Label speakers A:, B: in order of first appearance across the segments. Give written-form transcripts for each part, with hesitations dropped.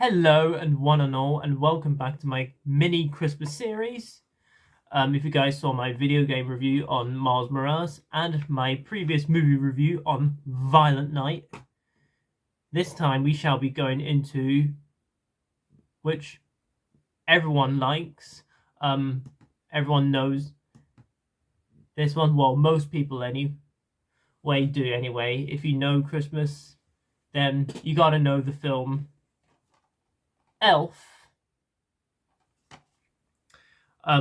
A: Hello and one and all, and welcome back to my mini Christmas series. If you guys saw my video game review on Miles Morales and my previous movie review on Violent Night, this time we shall be going into which everyone likes. Everyone knows this one. Well, most people anyway do anyway. If you know Christmas, then you gotta know the film Elf.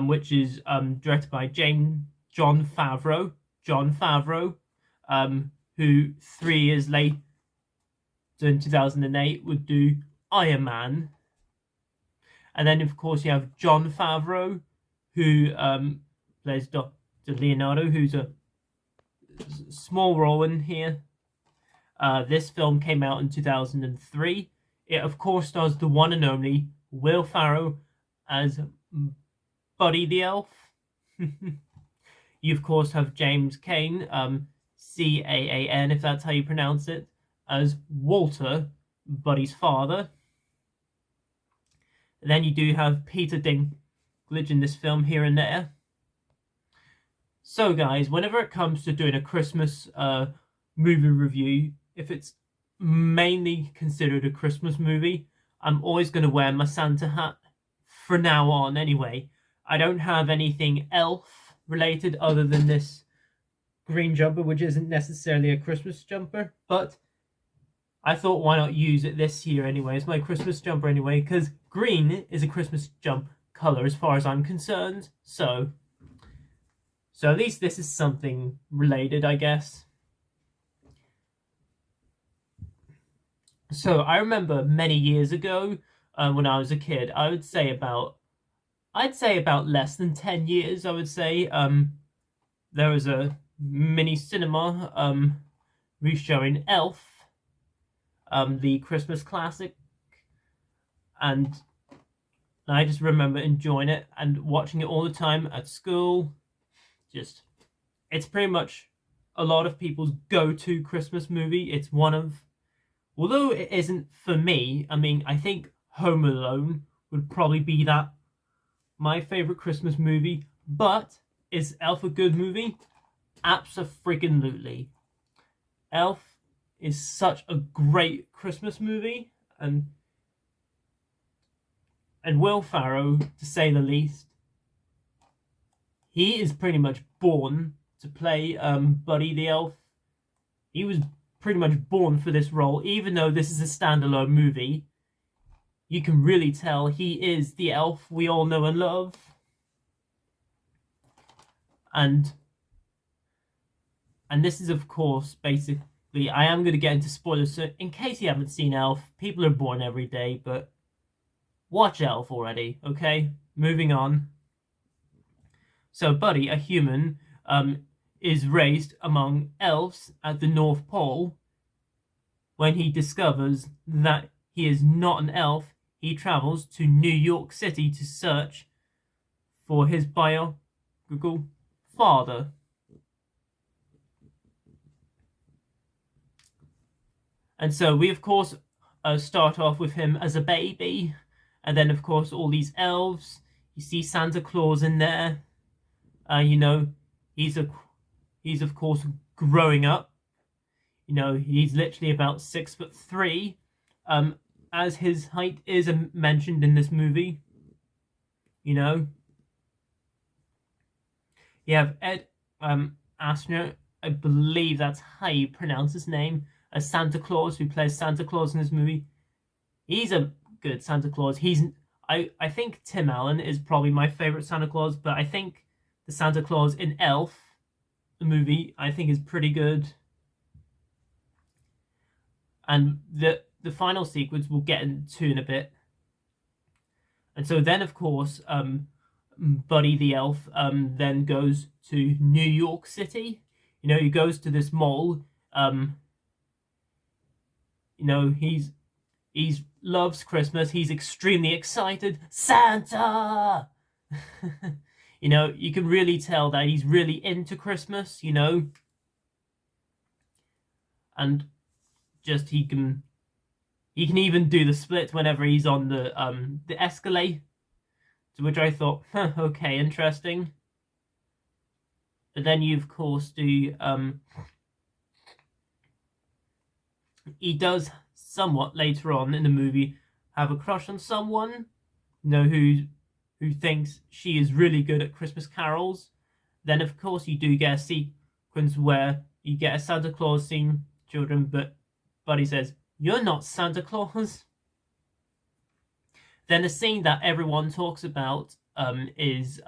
A: Which is directed by Jon Favreau. Jon Favreau, who 3 years later, in 2008, would do Iron Man. And then, of course, you have Jon Favreau, who plays Dr. Leonardo, who's a small role in here. This film came out in 2003. It, of course, stars the one and only Will Ferrell as Buddy the Elf. You, of course, have James Caan, Caan, if that's how you pronounce it, as Walter, Buddy's father. And then you do have Peter Dinklage in this film here and there. So, guys, whenever it comes to doing a Christmas movie review, if it's mainly considered a Christmas movie, I'm always going to wear my Santa hat for now on anyway. I don't have anything elf related other than this green jumper, which isn't necessarily a Christmas jumper, but I thought why not use it this year anyway. It's my Christmas jumper anyway, because green is a Christmas color as far as I'm concerned. So at least this is something related, I guess. So I remember many years ago, when I was a kid, I'd say about less than 10 years, I would say. There was a mini cinema re-showing Elf, the Christmas classic, and I just remember enjoying it and watching it all the time at school. It's pretty much a lot of people's go-to Christmas movie. It's one of, although it isn't for me, I mean, I think Home Alone would probably be my favorite Christmas movie. But is Elf a good movie? Abso-freaking-lutely. Elf is such a great Christmas movie, and Will Ferrell, to say the least, he is pretty much born to play Buddy the Elf. He was pretty much born for this role, even though this is a standalone movie. You can really tell he is the elf we all know and love. And this is, of course, basically, I am going to get into spoilers, so in case you haven't seen Elf, people are born every day, but watch Elf already, okay? Moving on. So Buddy, a human, is raised among elves at the North Pole. When he discovers that he is not an elf, he travels to New York City to search for his biological father. And so we, of course, start off with him as a baby. And then, of course, all these elves. You see Santa Claus in there. He's of course growing up. He's literally about 6'3", as his height is mentioned in this movie. You have Ed Asner, I believe that's how you pronounce his name, as Santa Claus, who plays Santa Claus in this movie. He's a good Santa Claus. I think Tim Allen is probably my favorite Santa Claus, but I think the Santa Claus in Elf, the movie, I think is pretty good. And the final sequence we'll get into in a bit. And so then, of course, Buddy the Elf then goes to New York City. He goes to this mall. He's loves Christmas. He's extremely excited. Santa! You can really tell that he's really into Christmas, and just he can He can even do the split whenever he's on the escalator, to which I thought, huh, okay, interesting. But then you of course do he does somewhat later on in the movie have a crush on someone, you know, who thinks she is really good at Christmas carols. Then of course you do get a sequence where you get a Santa Claus scene, children, but Buddy says, "You're not Santa Claus." Then the scene that everyone talks about is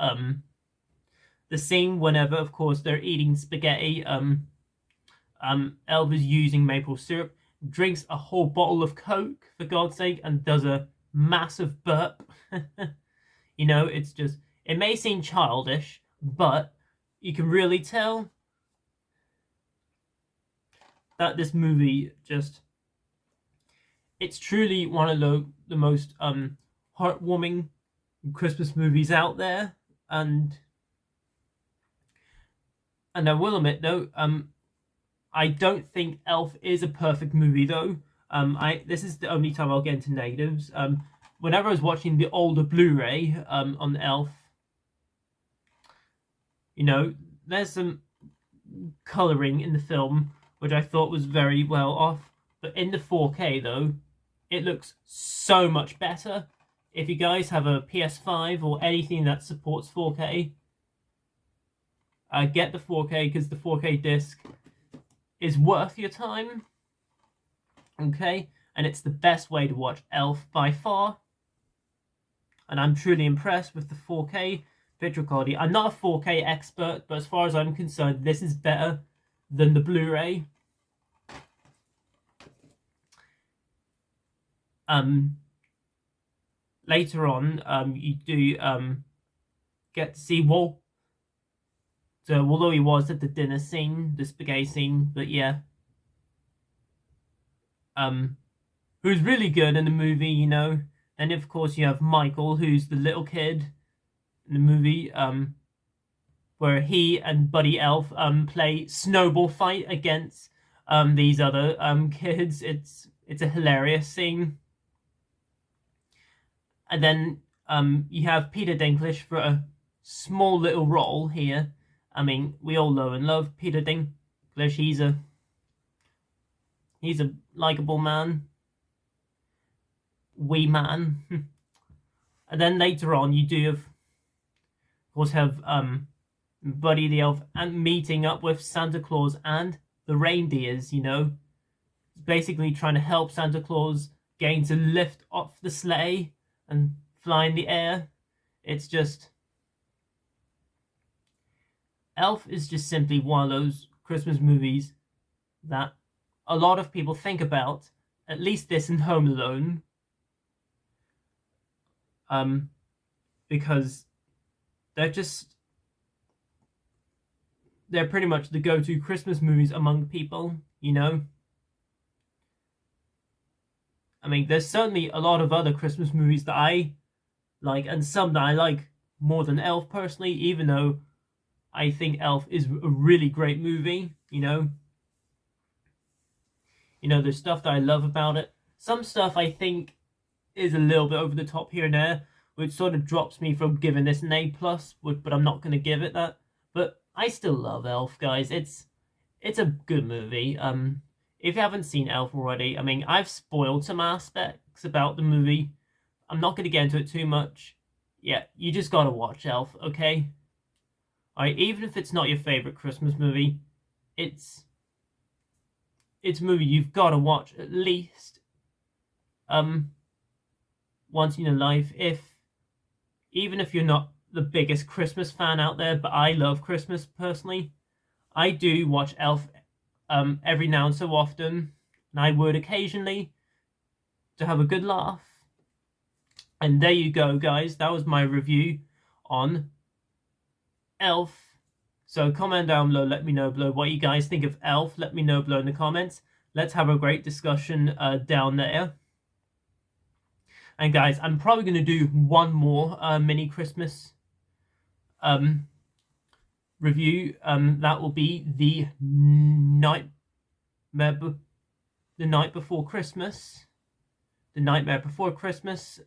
A: the scene whenever, of course, they're eating spaghetti. Elf is using maple syrup, drinks a whole bottle of Coke, for God's sake, and does a massive burp. You know, it's just, it may seem childish, but you can really tell that this movie just, it's truly one of the most heartwarming Christmas movies out there. And I will admit though, I don't think Elf is a perfect movie though. This is the only time I'll get into negatives. Whenever I was watching the older Blu-ray on Elf, you know, there's some coloring in the film which I thought was very well off, but in the 4K though, it looks so much better. If you guys have a PS5 or anything that supports 4K, get the 4K because the 4K disc is worth your time. Okay, and it's the best way to watch Elf by far. And I'm truly impressed with the 4K picture quality. I'm not a 4K expert, but as far as I'm concerned, this is better than the Blu-ray. Later on, you do get to see Walt. So although he was at the dinner scene, the spaghetti scene, but yeah, who's really good in the movie, you know. And of course you have Michael, who's the little kid in the movie, where he and Buddy Elf play snowball fight against these other kids. It's a hilarious scene. And then you have Peter Dinklage for a small little role here. I mean, we all know and love Peter Dinklage. He's a likable man. Wee man. And then later on, you do of course have Buddy the Elf and meeting up with Santa Claus and the reindeers. You know, basically trying to help Santa Claus getting to lift off the sleigh and fly in the air. It's just, Elf is just simply one of those Christmas movies that a lot of people think about, at least this and Home Alone, because they're pretty much the go-to Christmas movies among people, you know. I mean, there's certainly a lot of other Christmas movies that I like, and some that I like more than Elf personally, even though I think Elf is a really great movie, you know. You know, there's stuff that I love about it. Some stuff I think is a little bit over the top here and there, which sort of drops me from giving this an A+, but I'm not going to give it that. But I still love Elf, guys. It's a good movie. If you haven't seen Elf already, I mean, I've spoiled some aspects about the movie. I'm not going to get into it too much. Yeah, you just got to watch Elf, okay? Alright, even if it's not your favorite Christmas movie, it's a movie you've got to watch at least once in your life. Even if you're not the biggest Christmas fan out there, but I love Christmas personally, I do watch Elf every now and so often, and I would occasionally to have a good laugh. And there you go, guys. That was my review on Elf. So comment down below, let me know below what you guys think of Elf. Let me know below in the comments. Let's have a great discussion down there. And guys, I'm probably going to do one more mini Christmas review. That will be the night before Christmas. The Nightmare Before Christmas.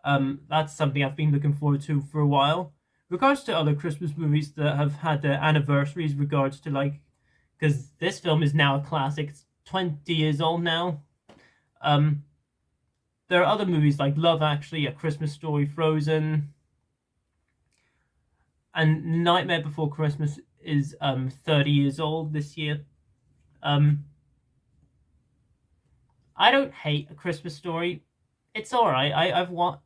A: That's something I've been looking forward to for a while. Regards to other Christmas movies that have had their anniversaries, regards to like, because this film is now a classic, it's 20 years old now. There are other movies like Love Actually, A Christmas Story, Frozen, and Nightmare Before Christmas is 30 years old this year. I don't hate A Christmas Story. It's alright. I've watched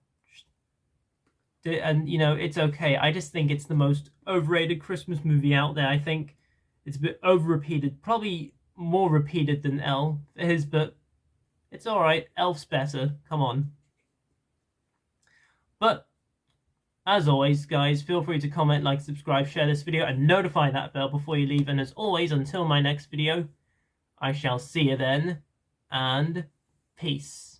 A: it, and you know, it's okay. I just think it's the most overrated Christmas movie out there. I think it's a bit over repeated, probably more repeated than Elf is, but it's alright. Elf's better. Come on. But as always, guys, feel free to comment, like, subscribe, share this video, and notify that bell before you leave. And as always, until my next video, I shall see you then, and peace.